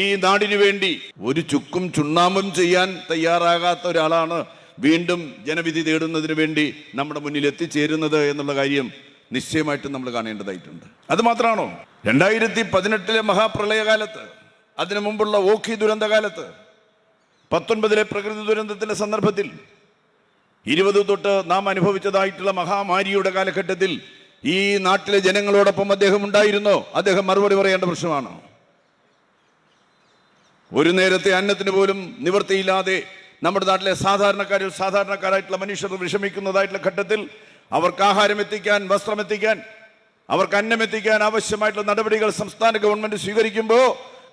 ഈ നാടിനു വേണ്ടി ഒരു ചുക്കും ചുണ്ണാമ്പും ചെയ്യാൻ തയ്യാറാകാത്ത ഒരാളാണ് വീണ്ടും ജനവിധി തേടുന്നതിന് വേണ്ടി നമ്മുടെ മുന്നിൽ എത്തിച്ചേരുന്നത് എന്നുള്ള കാര്യം നിശ്ചയമായിട്ടും നമ്മൾ കാണേണ്ടതായിട്ടുണ്ട്. അത് മാത്രമാണോ? 2018 മഹാപ്രളയകാലത്ത്, അതിനു മുമ്പുള്ള ഓഖി ദുരന്തകാലത്ത്, 19 പ്രകൃതി ദുരന്തത്തിന്റെ സന്ദർഭത്തിൽ, 20 തൊട്ട് നാം അനുഭവിച്ചതായിട്ടുള്ള മഹാമാരിയുടെ കാലഘട്ടത്തിൽ ഈ നാട്ടിലെ ജനങ്ങളോടൊപ്പം അദ്ദേഹം ഉണ്ടായിരുന്നോ? അദ്ദേഹം മറുപടി പറയേണ്ട പ്രശ്നമാണ്. ഒരു നേരത്തെ അന്നത്തിന് പോലും നിവൃത്തിയില്ലാതെ നമ്മുടെ നാട്ടിലെ സാധാരണക്കാരായിട്ടുള്ള മനുഷ്യർ വിഷമിക്കുന്നതായിട്ടുള്ള ഘട്ടത്തിൽ അവർക്ക് ആഹാരം എത്തിക്കാൻ, വസ്ത്രം എത്തിക്കാൻ, അവർക്ക് അന്നം എത്തിക്കാൻ ആവശ്യമായിട്ടുള്ള നടപടികൾ സംസ്ഥാന ഗവൺമെന്റ് സ്വീകരിക്കുമ്പോൾ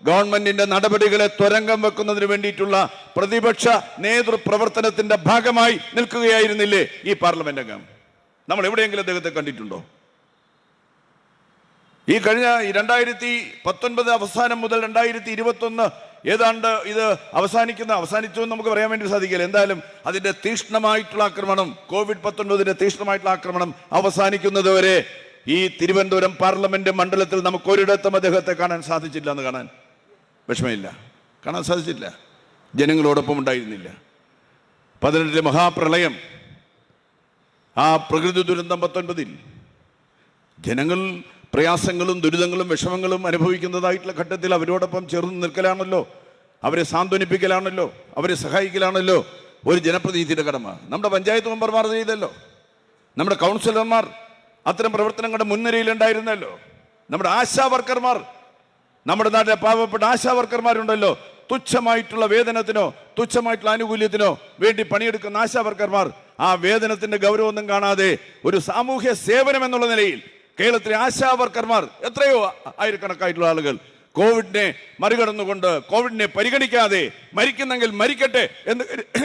ഗവൺമെന്റിന്റെ നടപടികളെ ത്വരങ്കം വെക്കുന്നതിന് വേണ്ടിയിട്ടുള്ള പ്രതിപക്ഷ നേതൃപ്രവർത്തനത്തിന്റെ ഭാഗമായി നിൽക്കുകയായിരുന്നില്ലേ ഈ പാർലമെന്റ് അംഗം? നമ്മൾ എവിടെയെങ്കിലും അദ്ദേഹത്തെ കണ്ടിട്ടുണ്ടോ? ഈ കഴിഞ്ഞ 2019 അവസാനം മുതൽ 2021 ഏതാണ്ട് ഇത് അവസാനിച്ചു എന്ന് നമുക്ക് പറയാൻ വേണ്ടി സാധിക്കില്ല. എന്തായാലും അതിന്റെ തീക്ഷ്ണമായിട്ടുള്ള ആക്രമണം, COVID-19 തീക്ഷ്ണമായിട്ടുള്ള ആക്രമണം അവസാനിക്കുന്നത് വരെ ഈ തിരുവനന്തപുരം പാർലമെന്റ് മണ്ഡലത്തിൽ നമുക്ക് ഒരിടത്തും അദ്ദേഹത്തെ കാണാൻ സാധിച്ചില്ല. എന്ന് കാണാൻ വിഷമമില്ല, കാണാൻ സാധിച്ചില്ല. ജനങ്ങളോടൊപ്പം ഉണ്ടായിരുന്നില്ല. 18 മഹാപ്രളയം, ആ പ്രകൃതി ദുരന്തം 19 ജനങ്ങൾ പ്രയാസങ്ങളും ദുരിതങ്ങളും വിഷമങ്ങളും അനുഭവിക്കുന്നതായിട്ടുള്ള ഘട്ടത്തിൽ അവരോടൊപ്പം ചേർന്ന് നിൽക്കലാണല്ലോ, അവരെ സാന്ത്വനിപ്പിക്കലാണല്ലോ, അവരെ സഹായിക്കലാണല്ലോ ഒരു ജനപ്രതിനിധിയുടെ കടമ. നമ്മുടെ പഞ്ചായത്ത് മെമ്പർമാർ ചെയ്തല്ലോ, നമ്മുടെ കൗൺസിലർമാർ അത്തരം പ്രവർത്തനങ്ങളുടെ മുൻനിരയിലുണ്ടായിരുന്നല്ലോ, നമ്മുടെ ആശാ വർക്കർമാർ, നമ്മുടെ നാട്ടിലെ പാവപ്പെട്ട ആശാ വർക്കർമാരുണ്ടല്ലോ, തുച്ഛമായിട്ടുള്ള വേതനത്തിനോ തുച്ഛമായിട്ടുള്ള ആനുകൂല്യത്തിനോ വേണ്ടി പണിയെടുക്കുന്ന ആശാ വർക്കർമാർ ആ വേതനത്തിന്റെ ഗൗരവമൊന്നും കാണാതെ ഒരു സാമൂഹ്യ സേവനം എന്നുള്ള നിലയിൽ കേരളത്തിലെ ആശാ വർക്കർമാർ എത്രയോ ആയിരക്കണക്കായിട്ടുള്ള ആളുകൾ കോവിഡിനെ മറികടന്നുകൊണ്ട്, കോവിഡിനെ പരിഗണിക്കാതെ മരിക്കുന്നെങ്കിൽ മരിക്കട്ടെ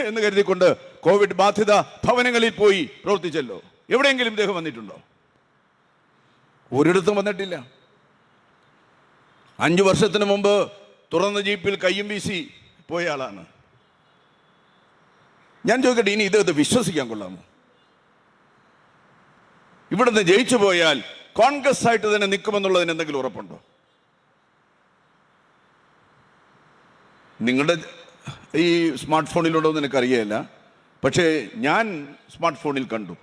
എന്ന് കരുതിക്കൊണ്ട് കോവിഡ് ബാധിത ഭവനങ്ങളിൽ പോയി പ്രവർത്തിച്ചല്ലോ. എവിടെയെങ്കിലും ഇദ്ദേഹം വന്നിട്ടുണ്ടോ? ഒരിടത്തും വന്നിട്ടില്ല. 5 വർഷത്തിന് മുമ്പ് തുറന്ന ജീപ്പിൽ കയ്യും വീശി പോയ ആളാണ്. ഞാൻ ചോദിക്കട്ടെ, ഇനി ഇദ്ദേഹത്തെ വിശ്വസിക്കാൻ കൊള്ളാമോ? ഇവിടുന്ന് ജയിച്ചു പോയാൽ കോൺഗ്രസ് ആയിട്ട് തന്നെ നിൽക്കുമെന്നുള്ളതിന് എന്തെങ്കിലും ഉറപ്പുണ്ടോ? നിങ്ങളുടെ ഈ സ്മാർട്ട് ഫോണിലുണ്ടോ എന്ന് എനിക്കറിയില്ല, പക്ഷേ ഞാൻ സ്മാർട്ട് ഫോണിൽ കണ്ടു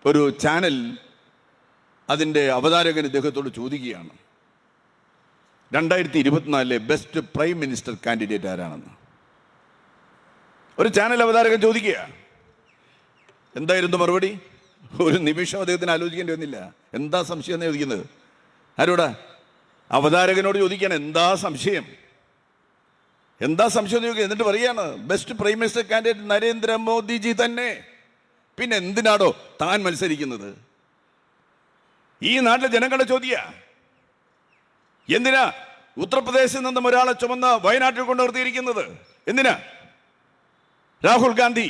ഒരു ചാനൽ, അതിൻ്റെ അവതാരകൻ ഇദ്ദേഹത്തോട് ചോദിക്കുകയാണ് 2024 ബെസ്റ്റ് പ്രൈം മിനിസ്റ്റർ കാൻഡിഡേറ്റ് ആരാണെന്ന്. ഒരു ചാനൽ അവതാരകൻ ചോദിക്കുക. എന്തായിരുന്നു മറുപടി? ഒരു നിമിഷം അദ്ദേഹത്തിന് ആലോചിക്കേണ്ടി വന്നില്ല. എന്താ സംശയം എന്ന് ചോദിക്കുന്നത്? ആരോടാ? അവതാരകനോട് ചോദിക്കുകയാണ്, എന്താ സംശയം എന്ന് ചോദിക്കുക. എന്നിട്ട് പറയാണ്, best prime minister candidate Narendra Modi ji തന്നെ. പിന്നെ എന്തിനാടോ താൻ മത്സരിക്കുന്നത്? ഈ നാട്ടിലെ ജനങ്ങളുടെ ചോദ്യ. എന്തിനാ ഉത്തർപ്രദേശിൽ നിന്നും ഒരാളെ ചുമന്ന് വയനാട്ടിൽ കൊണ്ടു നിർത്തിയിരിക്കുന്നത്? എന്തിനാ? രാഹുൽ ഗാന്ധി,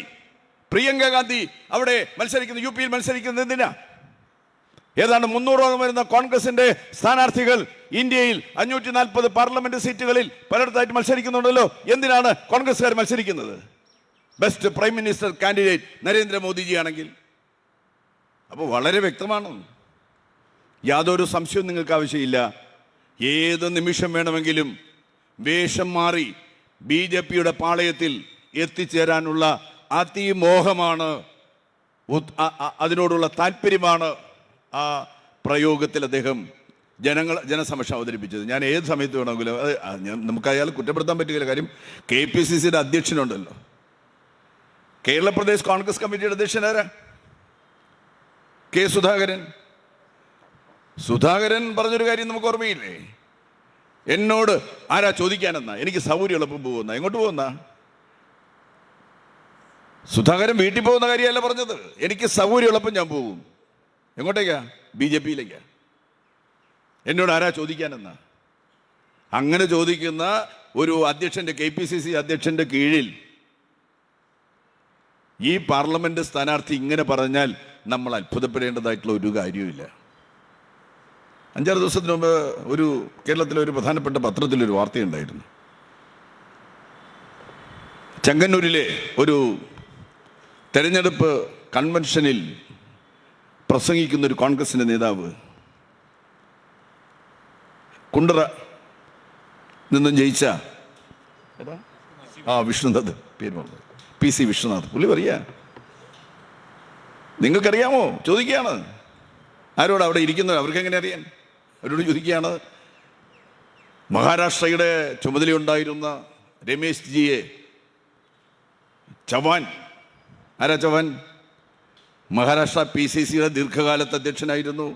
പ്രിയങ്ക ഗാന്ധി അവിടെ മത്സരിക്കുന്നു, UP യിൽ മത്സരിക്കുന്നത് എന്തിനാ? ഏതാണ്ട് 300ഓളം വരുന്ന കോൺഗ്രസിന്റെ സ്ഥാനാർത്ഥികൾ ഇന്ത്യയിൽ 540 പാർലമെന്റ് സീറ്റുകളിൽ പലയിടത്തായിട്ട് മത്സരിക്കുന്നുണ്ടല്ലോ. എന്തിനാണ് കോൺഗ്രസ്സുകാർ മത്സരിക്കുന്നത്? Best prime minister candidate Narendra Modi ji ആണെങ്കിൽ. അപ്പോൾ വളരെ വ്യക്തമാണ്, യാതൊരു സംശയവും നിങ്ങൾക്ക് ആവശ്യമില്ല. ഏത് നിമിഷം വേണമെങ്കിലും വേഷം മാറി BJPയുടെ പാളയത്തിൽ എത്തിച്ചേരാനുള്ള അതിമോഹമാണ്, അതിനോടുള്ള താല്പര്യമാണ് ആ പ്രയോഗത്തിൽ അദ്ദേഹം ജനസമക്ഷം അവതരിപ്പിച്ചത്. ഞാൻ ഏത് സമയത്ത് വേണമെങ്കിലും നമുക്ക് അയാൾ കുറ്റപ്പെടുത്താൻ പറ്റുകയില്ല. കാര്യം KPCCയുടെ അധ്യക്ഷനുണ്ടല്ലോ. കേരള പ്രദേശ് കോൺഗ്രസ് കമ്മിറ്റിയുടെ അധ്യക്ഷനാരാ? K. സുധാകരൻ പറഞ്ഞൊരു കാര്യം നമുക്ക് ഓർമ്മയില്ലേ? എന്നോട് ആരാ ചോദിക്കാനെന്നാ, എനിക്ക് സൗകര്യം എളുപ്പം പോകുന്ന. എങ്ങോട്ട് പോകുന്ന? സുധാകരൻ വീട്ടിൽ പോകുന്ന കാര്യമല്ല പറഞ്ഞത്, എനിക്ക് സൗകര്യം എളുപ്പം ഞാൻ പോകും. എങ്ങോട്ടേക്കാ? BJPയിലേക്കാ. എന്നോട് ആരാ ചോദിക്കാനെന്നാ? അങ്ങനെ ചോദിക്കുന്ന ഒരു അധ്യക്ഷന്റെ, KPCC അധ്യക്ഷന്റെ കീഴിൽ ഈ പാർലമെന്റ് സ്ഥാനാർത്ഥി ഇങ്ങനെ പറഞ്ഞാൽ നമ്മൾ അത്ഭുതപ്പെടേണ്ടതായിട്ടുള്ള ഒരു കാര്യവുമില്ല. 5-6 ദിവസത്തിന് മുമ്പ് കേരളത്തിലെ ഒരു പ്രധാനപ്പെട്ട പത്രത്തിലൊരു വാർത്തയുണ്ടായിരുന്നു. ചെങ്ങന്നൂരിലെ ഒരു തെരഞ്ഞെടുപ്പ് കൺവെൻഷനിൽ പ്രസംഗിക്കുന്ന ഒരു കോൺഗ്രസിൻ്റെ നേതാവ് കുണ്ടറ നിന്നും ജയിച്ച വിഷ്ണുനാഥ്, പേര് പറഞ്ഞു, PC വിഷ്ണുനാഥ്. പുള്ളി പറയാ, നിങ്ങൾക്കറിയാമോ? ചോദിക്കുകയാണ്. ആരോട്? അവിടെ ഇരിക്കുന്നത്. അവർക്ക് എങ്ങനെ അറിയാൻ? അവരോട് ചോദിക്കുകയാണ്. മഹാരാഷ്ട്രയുടെ ചുമതലയുണ്ടായിരുന്ന രമേശ് ജിയെ ചവാൻ, ആരാ ചവാൻ? മഹാരാഷ്ട്ര PCCയുടെ ദീർഘകാലത്തെ അധ്യക്ഷനായിരുന്നു.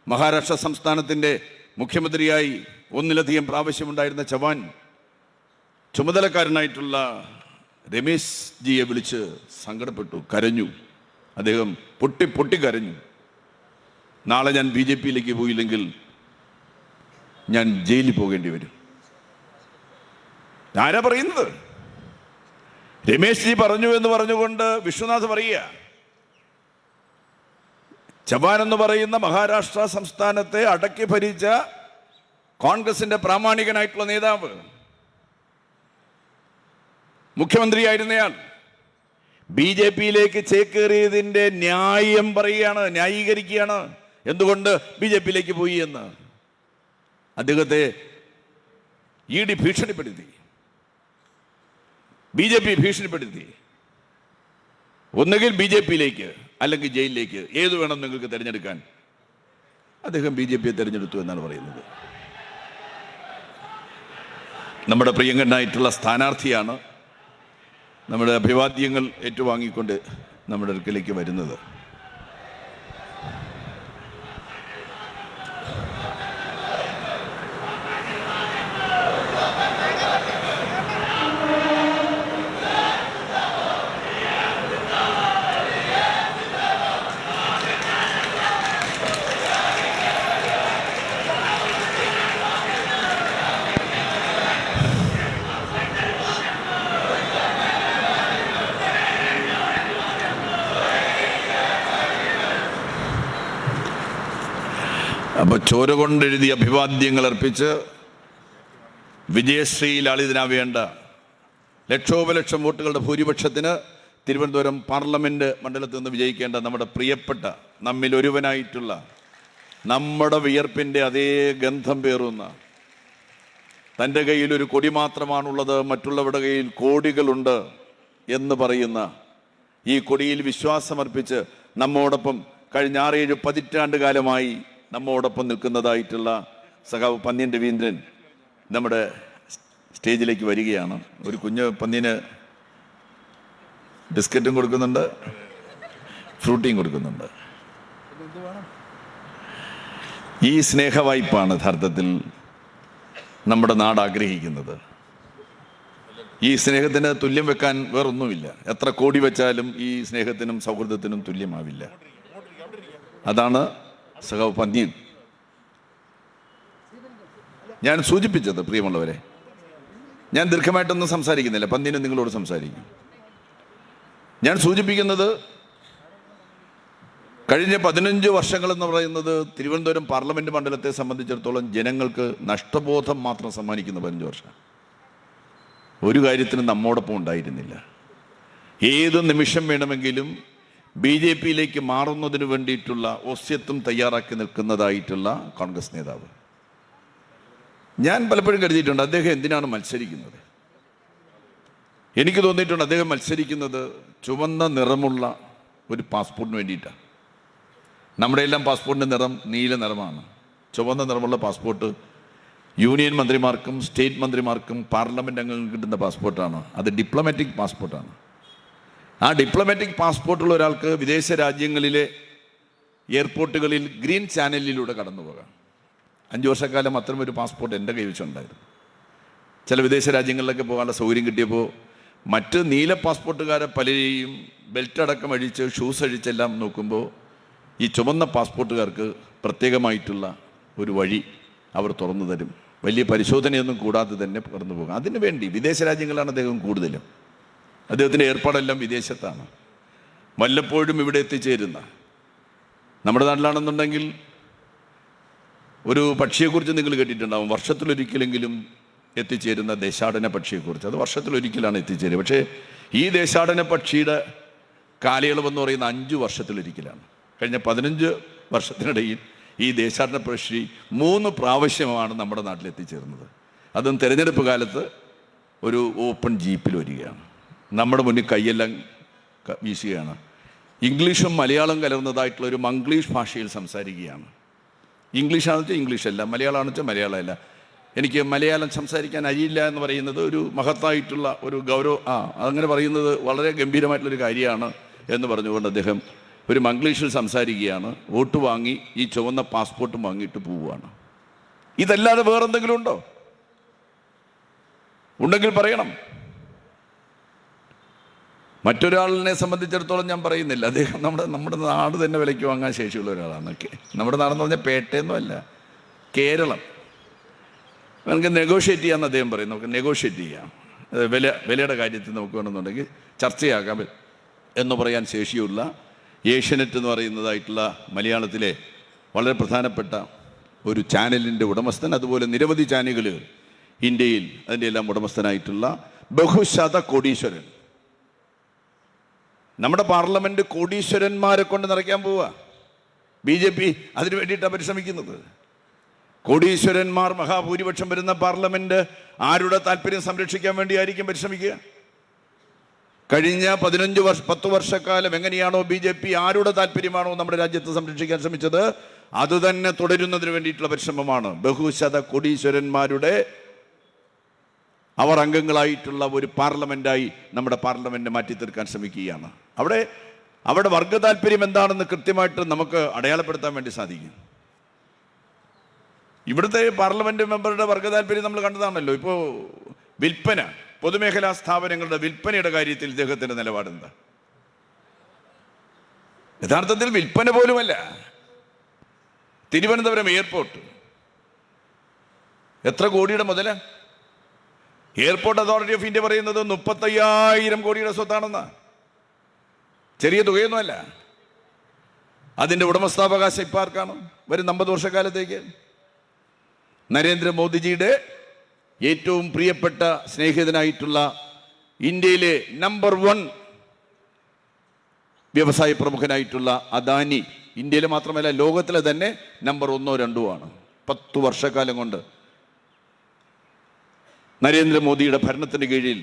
മഹാരാഷ്ട്ര സംസ്ഥാനത്തിൻ്റെ മുഖ്യമന്ത്രിയായി ഒന്നിലധികം പ്രാവശ്യമുണ്ടായിരുന്ന ചവാൻ ചുമതലക്കാരനായിട്ടുള്ള രമേശ് ജിയെ വിളിച്ച് സങ്കടപ്പെട്ടു, കരഞ്ഞു. അദ്ദേഹം പൊട്ടി കരഞ്ഞു. നാളെ ഞാൻ BJPയിലേക്ക് പോയില്ലെങ്കിൽ ഞാൻ ജയിലിൽ പോകേണ്ടി വരും. ആരാ പറയുന്നത്? രമേശ് ജി പറഞ്ഞു എന്ന് പറഞ്ഞുകൊണ്ട് വിശ്വനാഥ് പറയുക. ചവാൻ എന്ന് പറയുന്ന മഹാരാഷ്ട്ര സംസ്ഥാനത്തെ അടക്കി ഭരിച്ച കോൺഗ്രസിന്റെ പ്രാമാണികനായിട്ടുള്ള നേതാവ്, മുഖ്യമന്ത്രിയായിരുന്നയാൾ, BJPയിലേക്ക് ചേക്കേറിയതിൻ്റെ ന്യായം പറയുകയാണ്, ന്യായീകരിക്കുകയാണ്. എന്തുകൊണ്ട് BJPയിലേക്ക് പോയി എന്ന്. അദ്ദേഹത്തെ ED ഭീഷണിപ്പെടുത്തി, BJP ഭീഷണിപ്പെടുത്തി. ഒന്നുകിൽ BJPയിലേക്ക് അല്ലെങ്കിൽ ജയിലിലേക്ക്, ഏത് വേണം നിങ്ങൾക്ക് തിരഞ്ഞെടുക്കാൻ. അദ്ദേഹം BJPയെ തിരഞ്ഞെടുത്തു എന്നാണ് പറയുന്നത്. നമ്മുടെ പ്രിയങ്കനായിട്ടുള്ള സ്ഥാനാർത്ഥിയാണ് നമ്മുടെ അഭിവാദ്യങ്ങൾ ഏറ്റുവാങ്ങിക്കൊണ്ട് നമ്മുടെ അടുക്കലേക്ക് വരുന്നത്. അപ്പോൾ ചോര കൊണ്ടെഴുതിയ അഭിവാദ്യങ്ങൾ അർപ്പിച്ച് വിജയശ്രീ ലാളിതനാവേണ്ട ലക്ഷോപലക്ഷം വോട്ടുകളുടെ ഭൂരിപക്ഷത്തിന് തിരുവനന്തപുരം പാർലമെൻറ്റ് മണ്ഡലത്തിൽ നിന്ന് വിജയിക്കേണ്ട നമ്മുടെ പ്രിയപ്പെട്ട, നമ്മിൽ ഒരുവനായിട്ടുള്ള, നമ്മുടെ വിയർപ്പിൻ്റെ അതേ ഗന്ധം പേറുന്ന, തൻ്റെ കയ്യിൽ ഒരു കൊടി മാത്രമാണുള്ളത്, മറ്റുള്ളവരുടെ കയ്യിൽ കോടികളുണ്ട് എന്ന് പറയുന്ന ഈ കൊടിയിൽ വിശ്വാസമർപ്പിച്ച് നമ്മോടൊപ്പം കഴിഞ്ഞ 6-7 പതിറ്റാണ്ട് കാലമായി നമ്മോടൊപ്പം നിൽക്കുന്നതായിട്ടുള്ള സഖാവ് പന്ന്യൻ രവീന്ദ്രൻ നമ്മുടെ സ്റ്റേജിലേക്ക് വരികയാണ്. ഒരു കുഞ്ഞ് പന്ന്യന് ബിസ്ക്കറ്റും കൊടുക്കുന്നുണ്ട്, ഫ്രൂട്ടിയും കൊടുക്കുന്നുണ്ട്. ഈ സ്നേഹവായ്പാണ് യഥാർത്ഥത്തിൽ നമ്മുടെ നാട് ആഗ്രഹിക്കുന്നത്. ഈ സ്നേഹത്തിന് തുല്യം വെക്കാൻ വേറൊന്നുമില്ല. എത്ര കോടി വെച്ചാലും ഈ സ്നേഹത്തിനും സൗഹൃദത്തിനും തുല്യമാവില്ല. അതാണ് സഖാവ് പന്ന്യൻ. ഞാൻ സൂചിപ്പിച്ചത്, പ്രിയമുള്ളവരെ, ഞാൻ ദീർഘമായിട്ടൊന്നും സംസാരിക്കുന്നില്ല, പന്ന്യനും നിങ്ങളോട് സംസാരിക്കും. ഞാൻ സൂചിപ്പിക്കുന്നത് കഴിഞ്ഞ 15 വർഷങ്ങളെന്ന് പറയുന്നത് തിരുവനന്തപുരം പാർലമെൻറ്റ് മണ്ഡലത്തെ സംബന്ധിച്ചിടത്തോളം ജനങ്ങൾക്ക് നഷ്ടബോധം മാത്രം സമ്മാനിക്കുന്ന 15 വർഷം. ഒരു കാര്യത്തിനും നമ്മോടൊപ്പം ഉണ്ടായിരുന്നില്ല. ഏത് നിമിഷം വേണമെങ്കിലും BJPയിലേക്ക് മാറുന്നതിന് വേണ്ടിയിട്ടുള്ള ഒസ്യത്വം തയ്യാറാക്കി നിൽക്കുന്നതായിട്ടുള്ള കോൺഗ്രസ് നേതാവ്. ഞാൻ പലപ്പോഴും കരുതിയിട്ടുണ്ട്, അദ്ദേഹം എന്തിനാണ് മത്സരിക്കുന്നത്. എനിക്ക് തോന്നിയിട്ടുണ്ട് അദ്ദേഹം മത്സരിക്കുന്നത് ചുവന്ന നിറമുള്ള ഒരു പാസ്പോർട്ടിന് വേണ്ടിയിട്ടാണ്. നമ്മുടെ എല്ലാം പാസ്പോർട്ടിൻ്റെ നിറം നീല നിറമാണ്. ചുവന്ന നിറമുള്ള പാസ്പോർട്ട് യൂണിയൻ മന്ത്രിമാർക്കും സ്റ്റേറ്റ് മന്ത്രിമാർക്കും പാർലമെൻറ്റ് അംഗങ്ങൾക്ക് കിട്ടുന്ന പാസ്പോർട്ടാണ്. അത് ഡിപ്ലോമാറ്റിക് പാസ്പോർട്ടാണ്. ആ ഡിപ്ലോമാറ്റിക് പാസ്പോർട്ടുള്ള ഒരാൾക്ക് വിദേശ രാജ്യങ്ങളിലെ എയർപോർട്ടുകളിൽ ഗ്രീൻ ചാനലിലൂടെ കടന്നു പോകാം. 5 വർഷക്കാലം അത്തരമൊരു പാസ്പോർട്ട് എൻ്റെ കൈ വെച്ചുണ്ടായിരുന്നു. ചില വിദേശ രാജ്യങ്ങളിലൊക്കെ പോകാനുള്ള സൗകര്യം കിട്ടിയപ്പോൾ മറ്റ് നീല പാസ്പോർട്ടുകാരെ പലരെയും ബെൽറ്റ് അടക്കം അഴിച്ച് ഷൂസ് അഴിച്ചെല്ലാം നോക്കുമ്പോൾ ഈ ചുവന്ന പാസ്പോർട്ടുകാർക്ക് പ്രത്യേകമായിട്ടുള്ള ഒരു വഴി അവർ തുറന്നു തരും. വലിയ പരിശോധനയൊന്നും കൂടാതെ തന്നെ കടന്നു പോകാം. അതിനു വേണ്ടി വിദേശ രാജ്യങ്ങളാണ് അദ്ദേഹം കൂടുതലും. അദ്ദേഹത്തിൻ്റെ ഏർപ്പാടെല്ലാം വിദേശത്താണ്. വല്ലപ്പോഴും ഇവിടെ എത്തിച്ചേരുന്ന, നമ്മുടെ നാട്ടിലാണെന്നുണ്ടെങ്കിൽ ഒരു പക്ഷിയെക്കുറിച്ച് നിങ്ങൾ കേട്ടിട്ടുണ്ടാവും, വർഷത്തിലൊരിക്കലെങ്കിലും എത്തിച്ചേരുന്ന ദേശാടന പക്ഷിയെക്കുറിച്ച്. അത് വർഷത്തിലൊരിക്കലാണ് എത്തിച്ചേരുക. പക്ഷേ ഈ ദേശാടന പക്ഷിയുടെ കാലയളവെന്ന് പറയുന്ന 5 വർഷത്തിലൊരിക്കലാണ്. കഴിഞ്ഞ 15 വർഷത്തിനിടയിൽ ഈ ദേശാടന പക്ഷി 3 പ്രാവശ്യമാണ് നമ്മുടെ നാട്ടിൽ എത്തിച്ചേർന്നത്. അതും തിരഞ്ഞെടുപ്പ് കാലത്ത് ഒരു ഓപ്പൺ ജീപ്പിൽ വരികയാണ്. നമ്മുടെ മുന്നിൽ കൈയെല്ലാം വീശുകയാണ്. ഇംഗ്ലീഷും മലയാളം കലർന്നതായിട്ടുള്ള ഒരു മംഗ്ലീഷ് ഭാഷയിൽ സംസാരിക്കുകയാണ്. ഇംഗ്ലീഷാണെന്ന് വെച്ചാൽ ഇംഗ്ലീഷല്ല, മലയാളമാണെന്ന് വെച്ചാൽ മലയാളമല്ല. എനിക്ക് മലയാളം സംസാരിക്കാൻ അറിയില്ല എന്ന് പറയുന്നത് ഒരു മഹത്തായിട്ടുള്ള ഒരു അങ്ങനെ പറയുന്നത് വളരെ ഗംഭീരമായിട്ടുള്ളൊരു കാര്യമാണ് എന്ന് പറഞ്ഞുകൊണ്ട് അദ്ദേഹം ഒരു മംഗ്ലീഷിൽ സംസാരിക്കുകയാണ്. വോട്ട് വാങ്ങി ഈ ചുവന്ന പാസ്പോർട്ടും വാങ്ങിയിട്ട് പോവുകയാണ്. ഇതല്ലാതെ വേറെന്തെങ്കിലും ഉണ്ടോ? ഉണ്ടെങ്കിൽ പറയണം. മറ്റൊരാളിനെ സംബന്ധിച്ചിടത്തോളം ഞാൻ പറയുന്നില്ല, അദ്ദേഹം നമ്മുടെ നാട് തന്നെ വിലയ്ക്ക് വാങ്ങാൻ ശേഷിയുള്ള ഒരാളാണ്. നമ്മുടെ നാടെന്ന് പറഞ്ഞാൽ പേട്ടയൊന്നും അല്ല, കേരളം. നമുക്ക് നെഗോഷിയേറ്റ് ചെയ്യാമെന്ന് അദ്ദേഹം പറയും. നമുക്ക് നെഗോഷിയേറ്റ് ചെയ്യാം, വിലയുടെ കാര്യത്തിൽ നമുക്ക് വേണമെന്നുണ്ടെങ്കിൽ ചർച്ചയാകാം എന്ന് പറയാൻ ശേഷിയുള്ള ഏഷ്യാനെറ്റ് എന്ന് പറയുന്നതായിട്ടുള്ള മലയാളത്തിലെ വളരെ പ്രധാനപ്പെട്ട ഒരു ചാനലിൻ്റെ ഉടമസ്ഥൻ, അതുപോലെ നിരവധി ചാനലുകൾ ഇന്ത്യയിൽ അതിൻ്റെ എല്ലാം ഉടമസ്ഥനായിട്ടുള്ള ബഹുശത കോടീശ്വരൻ. നമ്മുടെ പാർലമെൻറ്റ് കോടീശ്വരന്മാരെ കൊണ്ട് നിറയ്ക്കാൻ പോവുക. BJP അതിനു വേണ്ടിയിട്ടാണ് പരിശ്രമിക്കുന്നത്. കോടീശ്വരന്മാർ മഹാഭൂരിപക്ഷം വരുന്ന പാർലമെൻറ്റ് ആരുടെ താല്പര്യം സംരക്ഷിക്കാൻ വേണ്ടിയായിരിക്കും പരിശ്രമിക്കുക? കഴിഞ്ഞ 10 വർഷക്കാലം എങ്ങനെയാണോ BJP ആരുടെ താല്പര്യമാണോ നമ്മുടെ രാജ്യത്ത് സംരക്ഷിക്കാൻ ശ്രമിച്ചത്, അതുതന്നെ തുടരുന്നതിന് വേണ്ടിയിട്ടുള്ള പരിശ്രമമാണ്. ബഹുശത കോടീശ്വരന്മാരുടെ അവർ അംഗങ്ങളായിട്ടുള്ള ഒരു പാർലമെൻറ്റായി നമ്മുടെ പാർലമെൻറ്റ് മാറ്റി തീർക്കാൻ ശ്രമിക്കുകയാണ്. അവിടെ വർഗ താല്പര്യം എന്താണെന്ന് കൃത്യമായിട്ട് നമുക്ക് അടയാളപ്പെടുത്താൻ വേണ്ടി സാധിക്കും. ഇവിടുത്തെ പാർലമെൻറ്റ് മെമ്പറുടെ വർഗ താല്പര്യം നമ്മൾ കണ്ടതാണല്ലോ. ഇപ്പോൾ വിൽപ്പന, പൊതുമേഖലാ സ്ഥാപനങ്ങളുടെ വിൽപ്പനയുടെ കാര്യത്തിൽ ഇദ്ദേഹത്തിൻ്റെ നിലപാടെന്താ? യഥാർത്ഥത്തിൽ വിൽപ്പന പോലുമല്ല. തിരുവനന്തപുരം എയർപോർട്ട് എത്ര കോടിയുടെ മുതല? എയർപോർട്ട് അതോറിറ്റി ഓഫ് ഇന്ത്യ പറയുന്നത് 35,000 കോടിയുടെ സ്വത്താണെന്ന്. ചെറിയ തുകയൊന്നുമല്ല. അതിൻ്റെ ഉടമസ്ഥാവകാശം ഇപ്പോൾ ആർക്കാണ്? വരും 50 വർഷക്കാലത്തേക്ക് നരേന്ദ്രമോദിജിയുടെ ഏറ്റവും പ്രിയപ്പെട്ട സ്നേഹിതനായിട്ടുള്ള ഇന്ത്യയിലെ നമ്പർ 1 വ്യവസായ പ്രമുഖനായിട്ടുള്ള അദാനി, ഇന്ത്യയിലെ മാത്രമല്ല ലോകത്തിലെ തന്നെ നമ്പർ 1 or 2 ആണ്. 10 വർഷക്കാലം കൊണ്ട് നരേന്ദ്രമോദിയുടെ ഭരണത്തിന് കീഴിൽ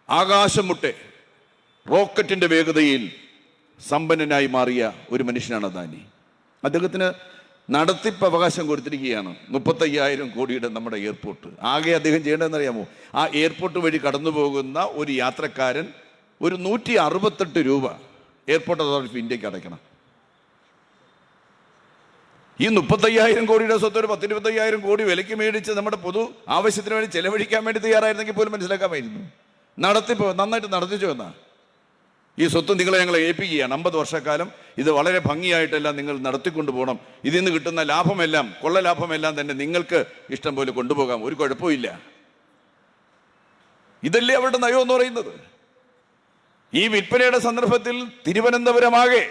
ആകാശം മുട്ടെ റോക്കറ്റിൻ്റെ വേഗതയിൽ സമ്പന്നനായി മാറിയ ഒരു മനുഷ്യനാണ് അദാനി. അദ്ദേഹത്തിന് നടത്തിപ്പ് അവകാശം കൊടുത്തിരിക്കുകയാണ് 35,000 കോടിയുടെ നമ്മുടെ എയർപോർട്ട്. ആകെ അദ്ദേഹം ചെയ്യേണ്ടതെന്നറിയാമോ? ആ എയർപോർട്ട് വഴി കടന്നു പോകുന്ന ഒരു യാത്രക്കാരൻ ഒരു 168 രൂപ എയർപോർട്ട് അതോറിറ്റി ഓഫ് ഇന്ത്യക്ക് അടയ്ക്കണം. ഈ 35,000 കോടിയുടെ സ്വത്ത് ഒരു 10-25,000 കോടി വിലയ്ക്ക് മേടിച്ച് നമ്മുടെ പൊതു ആവശ്യത്തിന് വേണ്ടി ചെലവഴിക്കാൻ വേണ്ടി തയ്യാറായിരുന്നെങ്കിൽ പോലും മനസ്സിലാക്കാമായിരുന്നു. നടത്തിപ്പ് നന്നായിട്ട് നടത്തിച്ചു എന്നാ ഈ സ്വത്ത് നിങ്ങളെ ഞങ്ങളെ ഏൽപ്പിക്കുകയാണ്. 50 വർഷക്കാലം ഇത് വളരെ ഭംഗിയായിട്ടെല്ലാം നിങ്ങൾ നടത്തിക്കൊണ്ടു പോകണം. ഇതിൽ നിന്ന് കിട്ടുന്ന ലാഭമെല്ലാം, കൊള്ള ലാഭമെല്ലാം തന്നെ നിങ്ങൾക്ക് ഇഷ്ടം പോലെ കൊണ്ടുപോകാം, ഒരു കുഴപ്പമില്ല. ഇതല്ലേ അവരുടെ നയം എന്ന് പറയുന്നത്. ഈ വിൽപ്പനയുടെ സന്ദർഭത്തിൽ തിരുവനന്തപുരമാകെ,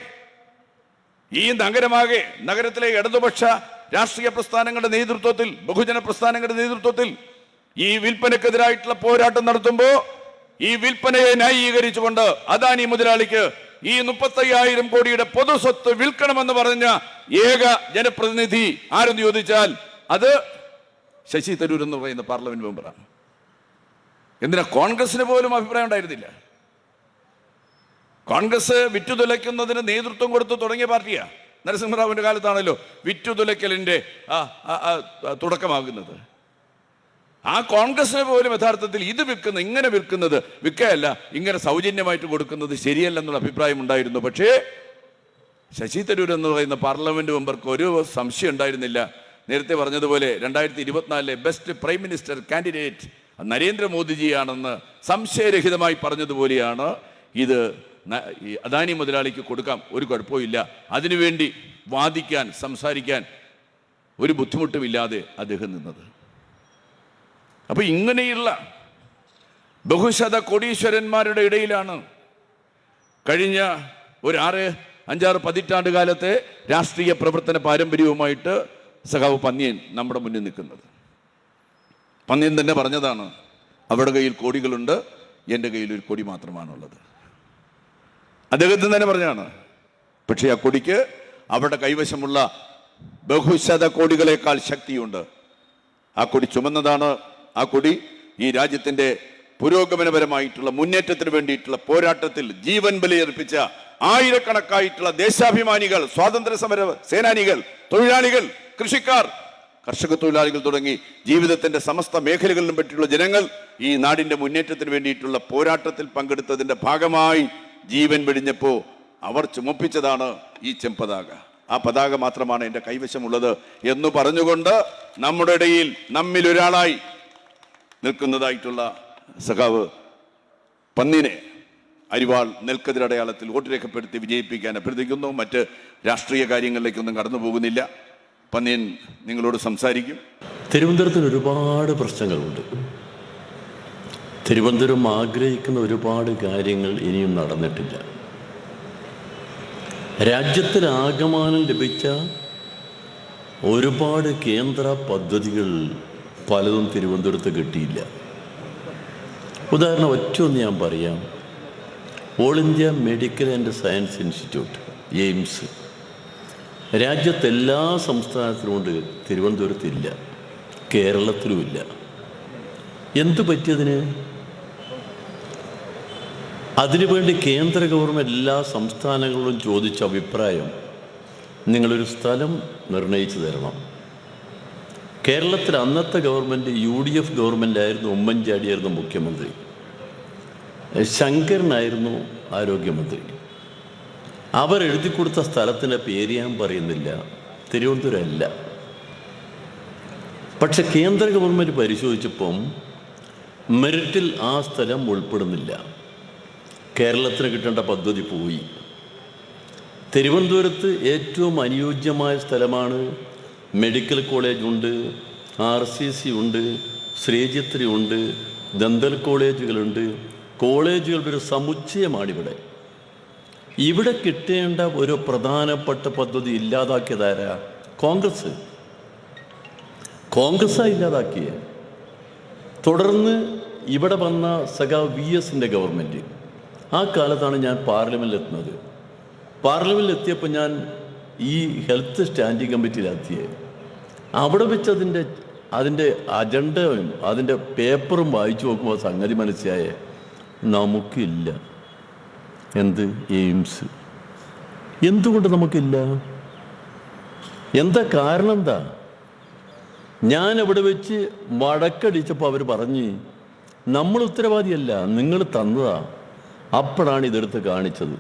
ഈ നഗരമാകെ, നഗരത്തിലെ ഇടതുപക്ഷ രാഷ്ട്രീയ പ്രസ്ഥാനങ്ങളുടെ നേതൃത്വത്തിൽ, ബഹുജന പ്രസ്ഥാനങ്ങളുടെ നേതൃത്വത്തിൽ ഈ വിൽപ്പനക്കെതിരായിട്ടുള്ള പോരാട്ടം നടത്തുമ്പോൾ ഈ വിൽപ്പനയെ ന്യായീകരിച്ചുകൊണ്ട് അദാനി മുതലാളിക്ക് ഈ 35,000 കോടിയുടെ പൊതുസ്വത്ത് വിൽക്കണമെന്ന് പറഞ്ഞ ഏക ജനപ്രതിനിധി ആരെന്ന് ചോദിച്ചാൽ അത് ശശി തരൂർ എന്ന് പറയുന്ന പാർലമെന്റ് മെമ്പറാണ്. എന്തിനാ? കോൺഗ്രസിന് പോലും അഭിപ്രായം ഉണ്ടായിരുന്നില്ല. കോൺഗ്രസ് വിറ്റുതുലയ്ക്കുന്നതിന് നേതൃത്വം കൊടുത്തു തുടങ്ങിയ പാർട്ടിയാണ്. നരസിംഹറാവുവിന്റെ കാലത്താണല്ലോ വിറ്റുതുലയ്ക്കലിന്റെ തുടക്കമാകുന്നത്. ആ കോൺഗ്രസിന് പോലും യഥാർത്ഥത്തിൽ ഇത് ഇങ്ങനെ വിൽക്കയല്ല, ഇങ്ങനെ സൗജന്യമായിട്ട് കൊടുക്കുന്നത് ശരിയല്ലെന്നുള്ള അഭിപ്രായം ഉണ്ടായിരുന്നു. പക്ഷേ ശശി തരൂർ എന്ന് പറയുന്ന പാർലമെന്റ് മെമ്പർക്ക് ഒരു സംശയം ഉണ്ടായിരുന്നില്ല. നേരത്തെ പറഞ്ഞതുപോലെ 2024 ബെസ്റ്റ് പ്രൈം മിനിസ്റ്റർ കാൻഡിഡേറ്റ് നരേന്ദ്രമോദിജിയാണെന്ന് സംശയരഹിതമായി പറഞ്ഞതുപോലെയാണ് ഇത് അദാനി മുതലാളിക്ക് കൊടുക്കാം, ഒരു കുഴപ്പമില്ല. അതിനുവേണ്ടി വാദിക്കാൻ, സംസാരിക്കാൻ ഒരു ബുദ്ധിമുട്ടുമില്ലാതെ അദ്ദേഹം നിന്നത്. അപ്പോൾ ഇങ്ങനെയുള്ള ബഹുശത കോടീശ്വരന്മാരുടെ ഇടയിലാണ് കഴിഞ്ഞ ഒരു 5-6 പതിറ്റാണ്ട് കാലത്തെ രാഷ്ട്രീയ പ്രവർത്തന പാരമ്പര്യവുമായിട്ട് സഖാവ് പന്ന്യൻ നമ്മുടെ മുന്നിൽ നിൽക്കുന്നത്. പന്ന്യൻ തന്നെ പറഞ്ഞതാണ്, അവരുടെ കയ്യിൽ കോടികളുണ്ട്, എൻ്റെ കയ്യിൽ ഒരു കൊടി മാത്രമാണുള്ളത്. അദ്ദേഹത്തിന് തന്നെ പറഞ്ഞാണ്. പക്ഷേ ആ കൊടിക്ക് അവരുടെ കൈവശമുള്ള ബഹുശത കോടികളെക്കാൾ ശക്തിയുണ്ട്. ആ കൊടി ചുമന്നതാണ്. ആ കൊടി ഈ രാജ്യത്തിന്റെ പുരോഗമനപരമായിട്ടുള്ള മുന്നേറ്റത്തിന് വേണ്ടിയിട്ടുള്ള പോരാട്ടത്തിൽ ജീവൻ ബലിയർപ്പിച്ച ആയിരക്കണക്കായിട്ടുള്ള ദേശാഭിമാനികൾ, സ്വാതന്ത്ര്യ സമര സേനാനികൾ, തൊഴിലാളികൾ, കൃഷിക്കാർ, കർഷക തൊഴിലാളികൾ തുടങ്ങി ജീവിതത്തിന്റെ സമസ്ത മേഖലകളിലും പറ്റിയുള്ള ജനങ്ങൾ ഈ നാടിന്റെ മുന്നേറ്റത്തിന് വേണ്ടിയിട്ടുള്ള പോരാട്ടത്തിൽ പങ്കെടുത്തതിന്റെ ഭാഗമായി ജീവൻ വെടിഞ്ഞപ്പോ അവർ ചുമപ്പിച്ചതാണ് ഈ ചെമ്പതാക. ആ പതാക മാത്രമാണ് എൻ്റെ കൈവശമുള്ളത് എന്ന് പറഞ്ഞുകൊണ്ട് നമ്മുടെ ഇടയിൽ നമ്മിൽ ഒരാളായി നിൽക്കുന്നതായിട്ടുള്ള സഖാവ് പന്നിനെ അരിവാൾ നെൽക്കതിരടയാളത്തിൽ വോട്ട് രേഖപ്പെടുത്തി വിജയിപ്പിക്കാൻ അഭ്യർത്ഥിക്കുന്നു. മറ്റ് രാഷ്ട്രീയ കാര്യങ്ങളിലേക്കൊന്നും കടന്നു പോകുന്നില്ല. പന്നിയൻ നിങ്ങളോട് സംസാരിക്കും. തിരുവനന്തപുരത്തിന് ഒരുപാട് പ്രശ്നങ്ങളുണ്ട്. തിരുവനന്തപുരം ആഗ്രഹിക്കുന്ന ഒരുപാട് കാര്യങ്ങൾ ഇനിയും നടന്നിട്ടില്ല. രാജ്യത്തിനാകമാനം ലഭിച്ച ഒരുപാട് കേന്ദ്ര പദ്ധതികൾ പലതും തിരുവനന്തപുരത്ത് കിട്ടിയില്ല. ഉദാഹരണം ഒറ്റൊന്ന് ഞാൻ പറയാം. All India medical and science institute AIIMS രാജ്യത്തെല്ലാ സംസ്ഥാനത്തിലുമുണ്ട്, തിരുവനന്തപുരത്തില്ല, കേരളത്തിലുമില്ല. എന്തു പറ്റിയതിന്? അതിനുവേണ്ടി കേന്ദ്ര ഗവൺമെൻറ് എല്ലാ സംസ്ഥാനങ്ങളും ചോദിച്ച അഭിപ്രായം, നിങ്ങളൊരു സ്ഥലം നിർണയിച്ചു തരണം. കേരളത്തിൽ അന്നത്തെ ഗവൺമെൻറ് UDF ഗവൺമെൻറ് ആയിരുന്നു. ഉമ്മൻചാണ്ടിയായിരുന്നു മുഖ്യമന്ത്രി, ശങ്കരനായിരുന്നു ആരോഗ്യമന്ത്രി. അവരെഴുതി കൊടുത്ത സ്ഥലത്തിൻ്റെ പേര് ഞാൻ പറയുന്നില്ല, തിരുവനന്തപുരമല്ല. പക്ഷെ കേന്ദ്ര ഗവൺമെൻറ് പരിശോധിച്ചപ്പം മെറിറ്റിൽ ആ സ്ഥലം ഉൾപ്പെടുന്നില്ല. കേരളത്തിന് കിട്ടേണ്ട പദ്ധതി പോയി. തിരുവനന്തപുരത്ത് ഏറ്റവും അനുയോജ്യമായ സ്ഥലമാണ്. മെഡിക്കൽ കോളേജ് ഉണ്ട്, RCC ഉണ്ട്, ശ്രീചിത്രി ഉണ്ട്, ദന്തൽ കോളേജുകളുണ്ട്. കോളേജുകളുടെ ഒരു സമുച്ചയമാണിവിടെ. ഇവിടെ കിട്ടേണ്ട ഒരു പ്രധാനപ്പെട്ട പദ്ധതി ഇല്ലാതാക്കിയതാരാ? കോൺഗ്രസ്സാണ് ഇല്ലാതാക്കിയത്. തുടർന്ന് ഇവിടെ വന്ന സഖാവ് VSൻ്റെ ഗവൺമെൻറ്. ആ കാലത്താണ് ഞാൻ പാർലമെൻറ്റിലെത്തുന്നത്. പാർലമെൻറ്റിലെത്തിയപ്പോൾ ഞാൻ ഈ ഹെൽത്ത് സ്റ്റാൻഡിംഗ് കമ്മിറ്റിയിലെത്തിയത്. അവിടെ വെച്ച് അതിൻ്റെ അജണ്ടയും അതിൻ്റെ പേപ്പറും വായിച്ചു നോക്കുമ്പോൾ സംഗതി മനസ്സിലായ നമുക്കില്ല. എന്ത്? എയിംസ്. എന്തുകൊണ്ട് നമുക്കില്ല? എന്താ കാരണം? എന്താ? ഞാൻ അവിടെ വെച്ച് വടക്കടിച്ചപ്പോൾ അവർ പറഞ്ഞ് നമ്മൾ ഉത്തരവാദിയല്ല, നിങ്ങൾ തന്നതാ. അപ്പോഴാണ് ഇതെടുത്ത് കാണിച്ചത്,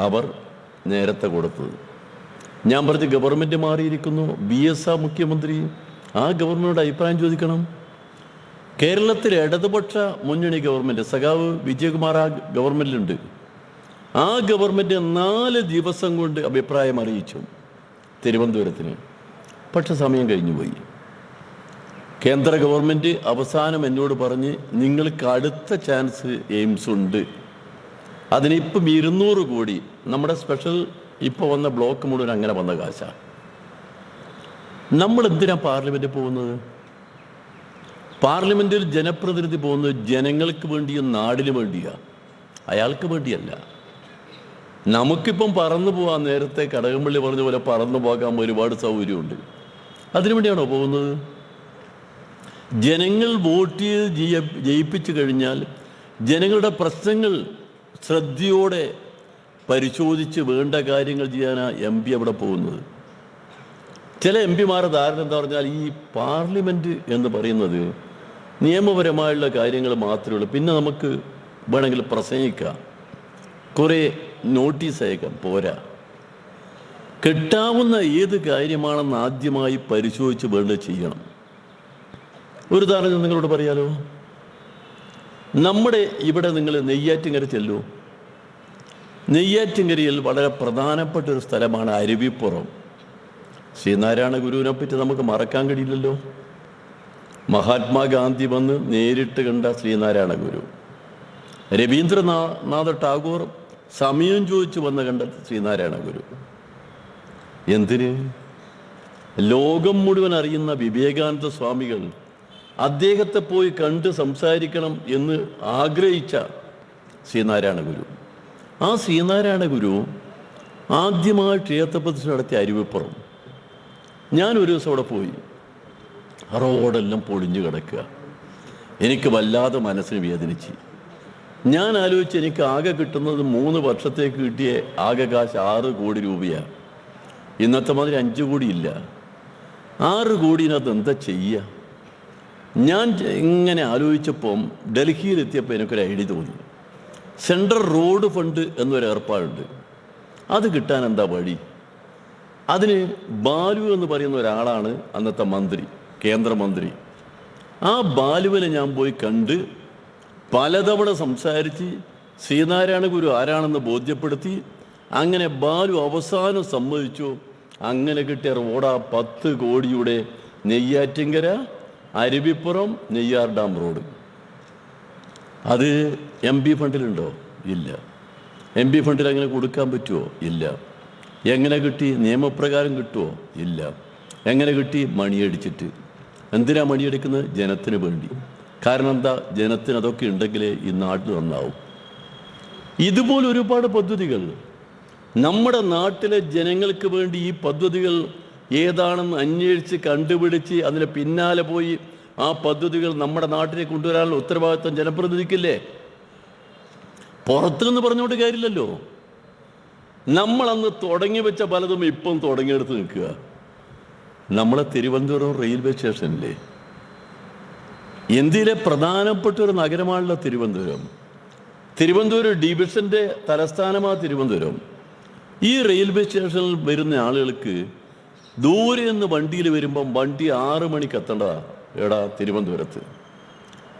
അവർ നേരത്തെ കൊടുത്തത്. ഞാൻ പറഞ്ഞ് ഗവൺമെൻറ് മാറിയിരിക്കുന്നു, BS മുഖ്യമന്ത്രി. ആ ഗവൺമെൻറ്റിനോട് അഭിപ്രായം ചോദിക്കണം. കേരളത്തിൽ ഇടതുപക്ഷ മുന്നണി ഗവൺമെൻറ്, സഖാവ് വിജയകുമാർ ആ ഗവൺമെൻറ്റിലുണ്ട്. ആ ഗവൺമെൻറ് 4 ദിവസം കൊണ്ട് അഭിപ്രായം അറിയിച്ചു തിരുവനന്തപുരത്തിന്. പക്ഷെ സമയം കഴിഞ്ഞു പോയി. കേന്ദ്ര ഗവൺമെൻറ് അവസാനം എന്നോട് പറഞ്ഞ് നിങ്ങൾക്ക് അടുത്ത ചാൻസ് എയിംസ് ഉണ്ട്, അതിനിപ്പം 200 കോടി. നമ്മുടെ സ്പെഷ്യൽ ഇപ്പോൾ വന്ന ബ്ലോക്ക് മുഴുവൻ അങ്ങനെ വന്ന കാശാണ്. നമ്മൾ എന്തിനാണ് പാർലമെൻറ്റിൽ പോകുന്നത്? പാർലമെൻറ്റിൽ ജനപ്രതിനിധി പോകുന്നത് ജനങ്ങൾക്ക് വേണ്ടിയും നാടിന് വേണ്ടിയാണ്, അയാൾക്ക് വേണ്ടിയല്ല. നമുക്കിപ്പം പറന്നു പോകാൻ, നേരത്തെ കടകംപള്ളി പറഞ്ഞ പോലെ പറന്നു പോകാൻ ഒരുപാട് സൗകര്യമുണ്ട്. അതിനുവേണ്ടിയാണോ പോകുന്നത്? ജനങ്ങൾ വോട്ട് ചെയ്ത് ജയിപ്പിച്ചു കഴിഞ്ഞാൽ ജനങ്ങളുടെ പ്രശ്നങ്ങൾ ശ്രദ്ധയോടെ പരിശോധിച്ച് വേണ്ട കാര്യങ്ങൾ ചെയ്യാനാണ് MP അവിടെ പോകുന്നത്. ചില MPമാരുടെ ധാരണ എന്താ പറഞ്ഞാൽ, ഈ പാർലമെൻറ്റ് എന്ന് പറയുന്നത് നിയമപരമായുള്ള കാര്യങ്ങൾ മാത്രമേ ഉള്ളൂ, പിന്നെ നമുക്ക് വേണമെങ്കിൽ പ്രസംഗിക്കാം, കുറേ നോട്ടീസ് അയക്കാം, പോരാ. കിട്ടാവുന്ന ഏത് കാര്യമാണെന്ന് ആദ്യമായി പരിശോധിച്ച് വേണ്ടത് ചെയ്യണം. ഒരു ഉദാഹരണം നിങ്ങളോട് പറയാലോ. നമ്മുടെ ഇവിടെ നിങ്ങൾ നെയ്യാറ്റിൻകര ചെല്ലൂ. നെയ്യാറ്റിൻകരയിൽ വളരെ പ്രധാനപ്പെട്ട ഒരു സ്ഥലമാണ് അരുവിപ്പുറം. ശ്രീനാരായണ ഗുരുവിനെ പറ്റി നമുക്ക് മറക്കാൻ കഴിയില്ലല്ലോ. മഹാത്മാഗാന്ധി വന്ന് നേരിട്ട് കണ്ട ശ്രീനാരായണ ഗുരു, രവീന്ദ്രനാഥ ടാഗോർ സമയം ചോദിച്ചു വന്ന് കണ്ട ശ്രീനാരായണ ഗുരു. എന്തിന്? ലോകം മുഴുവൻ അറിയുന്ന വിവേകാനന്ദ സ്വാമികൾ അദ്ദേഹത്തെ പോയി കണ്ട് സംസാരിക്കണം എന്ന് ആഗ്രഹിച്ച ശ്രീനാരായണ ഗുരു. ആ ശ്രീനാരായണ ഗുരു ആദ്യമായി ക്ഷേത്രപ്രതിഷ്ഠ നടത്തിയ അരുവിപ്പുറം. ഞാൻ ഒരു ദിവസം അവിടെ പോയി. റോഡെല്ലാം പൊളിഞ്ഞു കിടക്കുക. എനിക്ക് വല്ലാതെ മനസ്സിന് വേദനിച്ച്. ഞാൻ ആലോചിച്ച് എനിക്ക് ആകെ കിട്ടുന്നത് 3 വർഷത്തേക്ക് കിട്ടിയ ആകെ കാശ് 6 കോടി രൂപയാണ്. ഇന്നത്തെ മാതിരി 5 കോടി ഇല്ല. 6 കോടിനകത്ത് എന്താ ചെയ്യുക? ഞാൻ ഇങ്ങനെ ആലോചിച്ചപ്പം ഡൽഹിയിലെത്തിയപ്പോൾ എനിക്കൊരു ഐഡിയ തോന്നി. സെൻട്രൽ റോഡ് ഫണ്ട് എന്നൊരു ഏർപ്പാടുണ്ട്. അത് കിട്ടാൻ എന്താ വഴി? അതിന് ബാലു എന്ന് പറയുന്ന ഒരാളാണ് അന്നത്തെ മന്ത്രി, കേന്ദ്രമന്ത്രി. ആ ബാലുവിനെ ഞാൻ പോയി കണ്ട് പലതവണ സംസാരിച്ച് ശ്രീനാരായണ ഗുരു ആരാണെന്ന് ബോധ്യപ്പെടുത്തി. അങ്ങനെ ബാലു അവസാനം സമ്മതിച്ചു. അങ്ങനെ കിട്ടിയ റോഡാ 10 കോടിയുടെ നെയ്യാറ്റിങ്കര അരുവിപ്പുറം നെയ്യാർ ഡാം റോഡ്. അത് MP ഫണ്ടിലുണ്ടോ? ഇല്ല. MP ഫണ്ടിൽ അങ്ങനെ കൊടുക്കാൻ പറ്റുമോ? ഇല്ല. എങ്ങനെ കിട്ടി? നിയമപ്രകാരം കിട്ടുമോ? ഇല്ല. എങ്ങനെ കിട്ടി? മണിയടിച്ചിട്ട്. എന്തിനാ മണിയടിക്കുന്നത്? ജനത്തിന് വേണ്ടി. കാരണം എന്താ? ജനത്തിന് അതൊക്കെ ഉണ്ടെങ്കിലേ ഈ നാട്ടിൽ നന്നാവും. ഇതുപോലെ ഒരുപാട് പദ്ധതികൾ നമ്മുടെ നാട്ടിലെ ജനങ്ങൾക്ക് വേണ്ടി ഈ പദ്ധതികൾ ഏതാണെന്ന് അന്വേഷിച്ച് കണ്ടുപിടിച്ച് അതിന് പിന്നാലെ പോയി ആ പദ്ധതികൾ നമ്മുടെ നാട്ടിലേക്ക് കൊണ്ടുവരാനുള്ള ഉത്തരവാദിത്വം ജനപ്രതിനിധിക്കില്ലേ? പുറത്തുനിന്ന് പറഞ്ഞുകൊണ്ട് കാര്യമില്ലല്ലോ. നമ്മളന്ന് തുടങ്ങി വെച്ച പലതും ഇപ്പം തുടങ്ങിയെടുത്ത് നിൽക്കുക. നമ്മളെ തിരുവനന്തപുരം റെയിൽവേ സ്റ്റേഷനിലെ ഇന്ത്യയിലെ പ്രധാനപ്പെട്ട ഒരു നഗരമാണല്ലോ തിരുവനന്തപുരം. തിരുവനന്തപുരം ഡിവിഷൻ്റെ തലസ്ഥാനമാണ് തിരുവനന്തപുരം. ഈ റെയിൽവേ സ്റ്റേഷനിൽ വരുന്ന ആളുകൾക്ക് ദൂരെ നിന്ന് വണ്ടിയിൽ വരുമ്പം വണ്ടി 6 മണിക്ക് എത്തേണ്ടതാണ്. എടാ തിരുവനന്തപുരത്ത്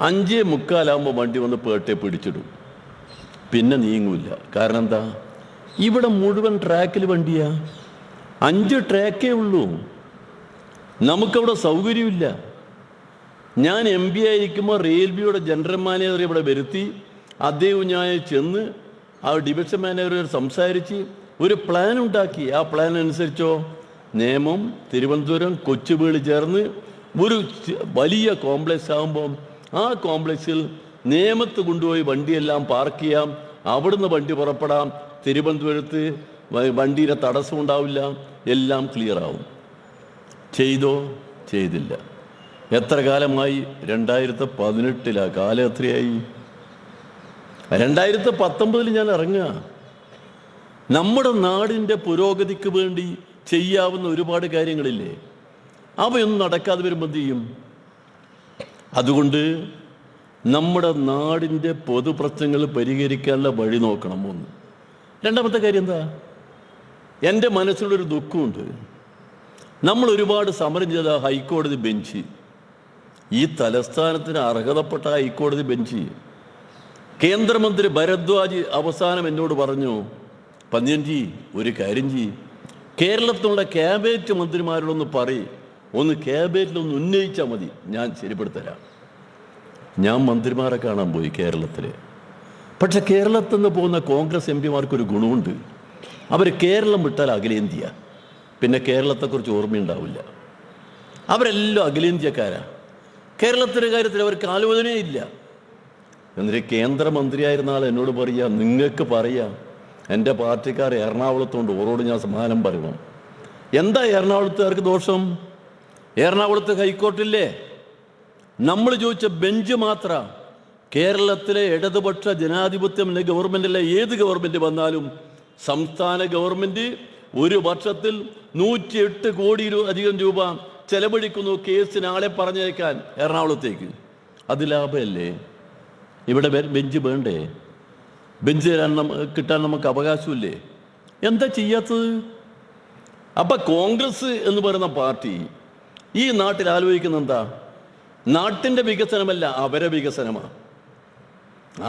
5:45 വണ്ടി വന്ന് പേട്ടെ പിടിച്ചിടും. പിന്നെ നീങ്ങൂല്ല. കാരണം എന്താ? ഇവിടെ മുഴുവൻ ട്രാക്കിൽ വണ്ടിയാ. 5 ട്രാക്കേ ഉള്ളൂ. നമുക്കവിടെ സൗകര്യമില്ല. ഞാൻ MP ആയിരിക്കുമ്പോൾ റെയിൽവേയുടെ ജനറൽ മാനേജർ ഇവിടെ വരുത്തി അദ്ദേഹം ഞാൻ ചെന്ന് ആ ഡിവിഷൻ മാനേജർ സംസാരിച്ച് ഒരു പ്ലാൻ ഉണ്ടാക്കി. ആ പ്ലാൻ അനുസരിച്ചോ നേമം തിരുവനന്തപുരം കൊച്ചുവേളി ചേർന്ന് ഒരു വലിയ കോംപ്ലക്സ് ആകുമ്പം ആ കോംപ്ലക്സിൽ നേമത്ത് കൊണ്ടുപോയി വണ്ടിയെല്ലാം പാർക്ക് ചെയ്യാം. അവിടുന്ന് വണ്ടി പുറപ്പെടാം. തിരുവനന്തപുരത്ത് വണ്ടിയുടെ തടസ്സം ഉണ്ടാവില്ല. എല്ലാം ക്ലിയർ ആവും. ചെയ്തോ? ചെയ്തില്ല. എത്ര കാലമായി? 2018 കാലം എത്രയായി? 2019 ഞാൻ ഇറങ്ങുക. നമ്മുടെ നാടിൻ്റെ പുരോഗതിക്ക് വേണ്ടി ചെയ്യാവുന്ന ഒരുപാട് കാര്യങ്ങളില്ലേ? അവയൊന്നും നടക്കാതെ വരുമ്പോൾ എന്ത് ചെയ്യും? അതുകൊണ്ട് നമ്മുടെ നാടിൻ്റെ പൊതുപ്രശ്നങ്ങൾ പരിഹരിക്കാനുള്ള വഴി നോക്കണം. 1. രണ്ടാമത്തെ കാര്യം എന്താ? എൻ്റെ മനസ്സിലൊരു ദുഃഖമുണ്ട്. നമ്മൾ ഒരുപാട് സമരം ചെയ്ത ഹൈക്കോടതി ബെഞ്ച്, ഈ തലസ്ഥാനത്തിന് അർഹതപ്പെട്ട ഹൈക്കോടതി ബെഞ്ച്, കേന്ദ്രമന്ത്രി ഭരദ്വാജ് അവസാനം എന്നോട് പറഞ്ഞു, പന്ന്യൻജി ഒരു കാര്യം ചെയ്യും, കേരളത്തിലുള്ള ക്യാബിനറ്റ് മന്ത്രിമാരോടൊന്ന് പറയും, ഒന്ന് ക്യാബിനറ്റിലൊന്ന് ഉന്നയിച്ചാൽ മതി, ഞാൻ ശരിപ്പെടുത്തരാം. ഞാൻ മന്ത്രിമാരെ കാണാൻ പോയി കേരളത്തിൽ. പക്ഷെ കേരളത്തിൽ നിന്ന് പോകുന്ന കോൺഗ്രസ് MP-മാർക്കൊരു ഗുണമുണ്ട്. അവർ കേരളം വിട്ടാൽ അഖിലേന്ത്യ, പിന്നെ കേരളത്തെക്കുറിച്ച് ഓർമ്മയുണ്ടാവില്ല. അവരെല്ലാം അഖിലേന്ത്യക്കാരാണ്. കേരളത്തിൻ്റെ കാര്യത്തിൽ അവർക്ക് ആലോചനയേ ഇല്ല. എന്നിട്ട് കേന്ദ്രമന്ത്രിയായിരുന്ന ആൾ എന്നോട് പറയുക, നിങ്ങൾക്ക് പറയാം എൻ്റെ പാർട്ടിക്കാർ എറണാകുളത്തുകൊണ്ട് ഓരോട് ഞാൻ സമാധാനം പറയണം. എന്താ എറണാകുളത്തുകാർക്ക് ദോഷം? എറണാകുളത്ത് ഹൈക്കോർട്ടില്ലേ? നമ്മൾ ചോദിച്ച ബെഞ്ച് മാത്രം. കേരളത്തിലെ ഇടതുപക്ഷ ജനാധിപത്യം ഗവൺമെൻറ്റിലെ ഏത് ഗവൺമെൻറ് വന്നാലും സംസ്ഥാന ഗവൺമെൻറ് ഒരു വർഷത്തിൽ 108 കോടിയിലധികം രൂപ ചെലവഴിക്കുന്നു കേസിന് ആളെ പറഞ്ഞേക്കാൻ എറണാകുളത്തേക്ക്. അത് ലാഭമല്ലേ? ഇവിടെ ബെഞ്ച് വേണ്ടേ? ബെഞ്ച് തരാൻ കിട്ടാൻ നമുക്ക് അവകാശമില്ലേ? എന്താ ചെയ്യാത്തത്? അപ്പം കോൺഗ്രസ് എന്ന് പറയുന്ന പാർട്ടി ഈ നാട്ടിൽ ആലോചിക്കുന്ന എന്താ? നാട്ടിൻ്റെ വികസനമല്ല, അവരെ വികസനമാണ്.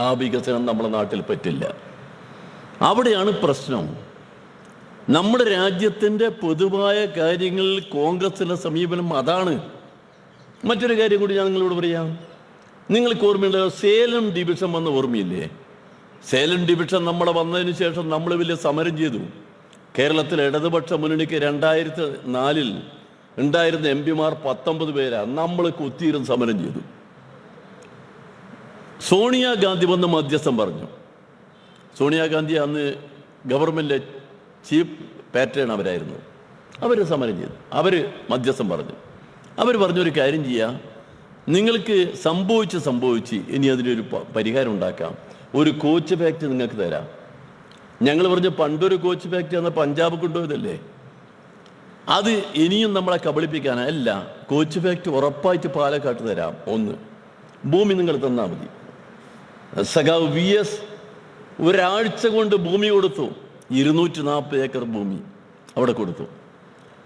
ആ വികസനം നമ്മുടെ നാട്ടിൽ പറ്റില്ല. അവിടെയാണ് പ്രശ്നം. നമ്മുടെ രാജ്യത്തിൻ്റെ പൊതുവായ കാര്യങ്ങളിൽ കോൺഗ്രസിൻ്റെ സമീപനം അതാണ്. മറ്റൊരു കാര്യം കൂടി ഞാൻ നിങ്ങളോട് പറയാം. നിങ്ങൾക്ക് ഓർമ്മയുണ്ടോ? സേലം ഡിവിഷൻ വന്ന ഓർമ്മയില്ലേ? സേലം ഡിവിഷൻ നമ്മളെ വന്നതിന് ശേഷം നമ്മൾ വലിയ സമരം ചെയ്തു. കേരളത്തിലെ ഇടതുപക്ഷ മുന്നണിക്ക് 2004 ഉണ്ടായിരുന്ന MP-മാർ 19 പേരാണ്. നമ്മൾ കുത്തിയിരുന്ന് സമരം ചെയ്തു. സോണിയാഗാന്ധി വന്ന് മധ്യസ്ഥം പറഞ്ഞു. സോണിയാഗാന്ധി അന്ന് ഗവൺമെൻറ് ചീഫ് പാറ്റേൺ അവരായിരുന്നു. അവർ സമരം ചെയ്തു. അവർ മധ്യസ്ഥം പറഞ്ഞു. അവർ പറഞ്ഞൊരു കാര്യം ചെയ്യാം, നിങ്ങൾക്ക് സംഭവിച്ച് ഇനി അതിനൊരു പരിഹാരം ഉണ്ടാക്കാം, ഒരു കോച്ച് ഫാക്ടറി നിങ്ങൾക്ക് തരാം. ഞങ്ങൾ പറഞ്ഞു പണ്ടൊരു കോച്ച് ഫാക്ടറി എന്ന പഞ്ചാബ് കൊണ്ടുപോയതല്ലേ, അത് ഇനിയും നമ്മളെ കബളിപ്പിക്കാനല്ല. കോച്ച് ഫാക്ടറി ഉറപ്പായിട്ട് പാലക്കാട്ട് തരാം. ഒന്ന്, ഭൂമി നിങ്ങൾ തന്നാൽ മതി. സഖാവ് VS ഒരാഴ്ച കൊണ്ട് ഭൂമി കൊടുത്തു, 240 ഏക്കർ ഭൂമി അവിടെ കൊടുത്തു.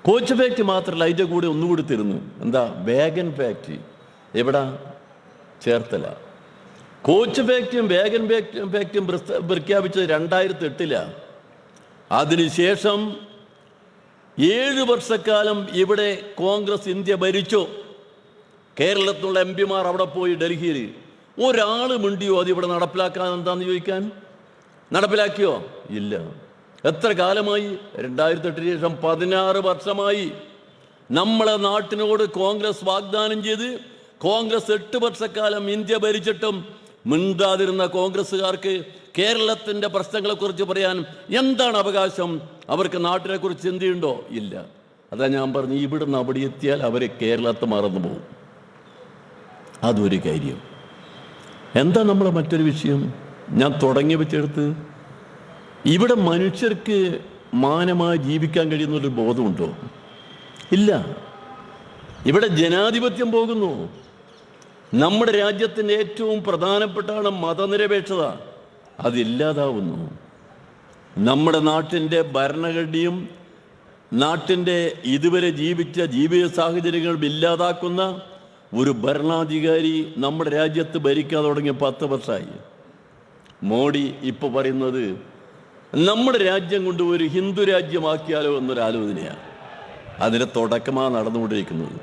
കോച്ച് ഫാക്ടറി മാത്രമല്ല, അതിൻ്റെ കൂടെ ഒന്നുകൂടി തരുന്നു. എന്താ? Wagen factory. എവിടാ? ചേർത്തല. കോച്ച് ഫാക്ടറിയും വാഗൻ ഫാക്ടറിയും പ്രഖ്യാപിച്ചത് 2008. അതിനുശേഷം 7 വർഷക്കാലം ഇവിടെ കോൺഗ്രസ് ഇന്ത്യ ഭരിച്ചു. കേരളത്തിലുള്ള MP-മാർ അവിടെ പോയി ഡൽഹിയിൽ ഒരാൾ മിണ്ടിയോ അത് ഇവിടെ നടപ്പിലാക്കാൻ എന്താണെന്ന് ചോദിക്കാൻ? നടപ്പിലാക്കിയോ? ഇല്ല. എത്ര കാലമായി? 2008 ശേഷം 16 വർഷമായി. നമ്മളെ നാട്ടിനോട് കോൺഗ്രസ് വാഗ്ദാനം ചെയ്ത് കോൺഗ്രസ് 8 വർഷക്കാലം ഇന്ത്യ ഭരിച്ചിട്ടും മിണ്ടാതിരുന്ന കോൺഗ്രസ്സുകാർക്ക് കേരളത്തിൻ്റെ പ്രശ്നങ്ങളെക്കുറിച്ച് പറയാൻ എന്താണ് അവകാശം? അവർക്ക് നാട്ടിനെ കുറിച്ച് ചിന്തയുണ്ടോ? ഇല്ല. അതാ ഞാൻ പറഞ്ഞു, ഇവിടുന്ന് അവിടെ എത്തിയാൽ അവർ കേരളത്തെ മറന്നു പോകും. അതൊരു കാര്യം. എന്താ നമ്മളെ മറ്റൊരു വിഷയം? ഞാൻ തുടങ്ങി വെച്ചെടുത്ത്, ഇവിടെ മനുഷ്യർക്ക് മാനമായി ജീവിക്കാൻ കഴിയുന്നൊരു ബോധമുണ്ടോ? ഇല്ല. ഇവിടെ ജനാധിപത്യം പോകുന്നു. നമ്മുടെ രാജ്യത്തിൻ്റെ ഏറ്റവും പ്രധാനപ്പെട്ടാണ് മതനിരപേക്ഷത. അതില്ലാതാവുന്നു. നമ്മുടെ നാട്ടിൻ്റെ ഭരണഘടനയും നാട്ടിൻ്റെ ഇതുവരെ ജീവിച്ച ജീവിത സാഹചര്യങ്ങളും ഇല്ലാതാക്കുന്ന ഒരു ഭരണാധികാരി നമ്മുടെ രാജ്യത്ത് ഭരിക്കാൻ തുടങ്ങിയ 10 വർഷമായി. മോഡി ഇപ്പോൾ പറയുന്നത് നമ്മുടെ രാജ്യം കൊണ്ട് ഒരു ഹിന്ദു രാജ്യമാക്കിയാലോ എന്നൊരു ആലോചനയാണ്. അതിൻ്റെ തുടക്കമാണ് നടന്നുകൊണ്ടിരിക്കുന്നത്.